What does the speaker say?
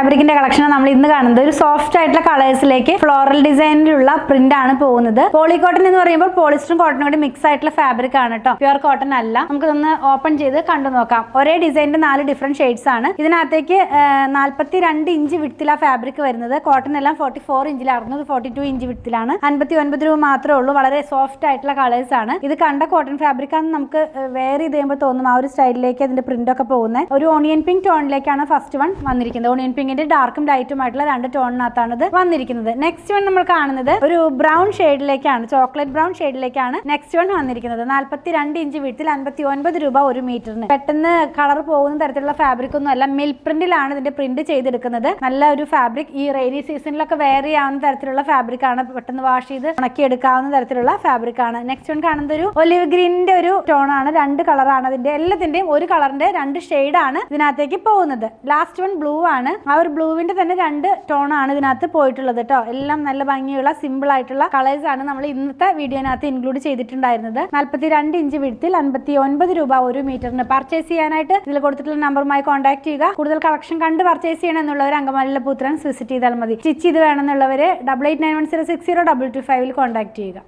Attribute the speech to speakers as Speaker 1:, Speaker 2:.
Speaker 1: ഫാബ്രിക്കിന്റെ collection നമ്മൾ ഇന്ന് കാണുന്നത് ഒരു സോഫ്റ്റ് ആയിട്ടുള്ള കളേഴ്സിലേക്ക് ഫ്ലോറൽ ഡിസൈനിലുള്ള പ്രിന്റ് ആണ് പോകുന്നത്. പോളി കോട്ടൺ എന്ന് പറയുമ്പോൾ പോളിസ്റ്ററും കോട്ടണും കൂടി മിക്സ് ആയിട്ടുള്ള ഫാബ്രിക് ആണ് കേട്ടോ, പ്യുവർ കോട്ടൺ അല്ല. നമുക്കിതൊന്ന് ഓപ്പൺ ചെയ്ത് കണ്ടു നോക്കാം. ഒരേ ഡിസൈനിന്റെ 4 ഡിഫറെന്റ് ഷെയ്ഡ്സ് ആണ്. ഇതിനകത്തേക്ക് 42 ഇഞ്ച് വിഡ്ത്തിലാണ് ഫാബ്രിക് വരുന്നത്. കോട്ടൺ എല്ലാം 44 ഇഞ്ചിലായിരുന്നു, 42 ഇഞ്ച് വിഡ്ത്തിലാണ്. 59 രൂപ മാത്രമേ ഉള്ളൂ. വളരെ സോഫ്റ്റ് ആയിട്ടുള്ള കളേഴ്സ് ആണ്. ഇത് കണ്ട കോട്ടൺ ഫാബ്രിക് ആണെന്ന് നമുക്ക് വേറെ ഇത് ചെയ്യുമ്പോൾ തോന്നും. ആ ഒരു സ്റ്റൈലിലേക്ക് അതിന്റെ പ്രിന്റ് ഒക്കെ പോകുന്നത്. ഒരു ഓണിയൻ പിങ്ക് ടോണിലേക്കാണ് ഫസ്റ്റ് വൺ വന്നിരിക്കുന്നത്. ഓണിയൻ പിങ്കിന്റെ ഡാർക്കും ലൈറ്റും ആയിട്ടുള്ള 2 ടോണിനകത്താണ് ഇത് വന്നിരിക്കുന്നത്. നെക്സ്റ്റ് വൺ നമ്മൾ കാണുന്നത് ഒരു ബ്രൗൺ ഷെയ്ഡിലേക്കാണ്, ചോക്ലേറ്റ് ബ്രൗൺ ഷെയ്ഡിലേക്കാണ് നെക്സ്റ്റ് വൺ വന്നിരിക്കുന്നത്. 42 ഇഞ്ച് വീട്ടിൽ 59 രൂപ 1 മീറ്ററിന്. പെട്ടെന്ന് കളർ പോകുന്ന തരത്തിലുള്ള ഫാബ്രിക് ഒന്നും അല്ല, മിൽക്ക് പ്രിന്റിലാണ് ഇതിന്റെ പ്രിന്റ് ചെയ്തെടുക്കുന്നത്. നല്ല ഒരു ഫാബ്രിക്. ഈ റെയിനി സീസണിലൊക്കെ വെയർ ചെയ്യാവുന്ന തരത്തിലുള്ള ഫാബ്രിക് ആണ്. പെട്ടെന്ന് വാഷ് ചെയ്ത് ഉണക്കി എടുക്കാവുന്ന തരത്തിലുള്ള ഫാബ്രിക് ആണ്. നെക്സ്റ്റ് വൺ കാണുന്നത് ഒരു ഒലിവ് ഗ്രീനിന്റെ ഒരു ടോൺ ആണ്. 2 കളറാണ് അതിന്റെ. എല്ലാത്തിന്റെയും ഒരു കളറിന്റെ 2 ഷെയ്ഡ് ആണ് ഇതിനകത്തേക്ക് പോകുന്നത്. ലാസ്റ്റ് വൺ ബ്ലൂ ആണ്. ആ ഒരു ബ്ലൂവിന്റെ തന്നെ 2 ടോൺ ആണ് ഇതിനകത്ത് പോയിട്ടുള്ളത് കേട്ടോ. എല്ലാം നല്ല ഭംഗിയുള്ള സിമ്പിൾ ആയിട്ടുള്ള കളേഴ്സ് ആണ് നമ്മൾ ഇന്നത്തെ വീഡിയോനകത്ത് ഇൻക്ലൂഡ് ചെയ്തിട്ടുണ്ടായിരുന്നത്. 42 ഇഞ്ച് വിഡ്ത്തിൽ 59 രൂപ 1 മീറ്ററിന്. പർച്ചേസ് ചെയ്യാനായിട്ട് ഇതിൽ കൊടുത്തിട്ടുള്ള നമ്പറുമായി കോൺടാക്ട് ചെയ്യുക. കൂടുതൽ കളക്ഷൻ കണ്ട് പർച്ചേസ് ചെയ്യണം എന്നുള്ളവർ അങ്കമാലിയിലെ പുത്രൻസ് വിസിറ്റ് ചെയ്താൽ മതി. സ്റ്റിച്ച് ചെയ്ത് വേണമെന്നുള്ളവർ 8891060225 കോൺടാക്ട് ചെയ്യുക.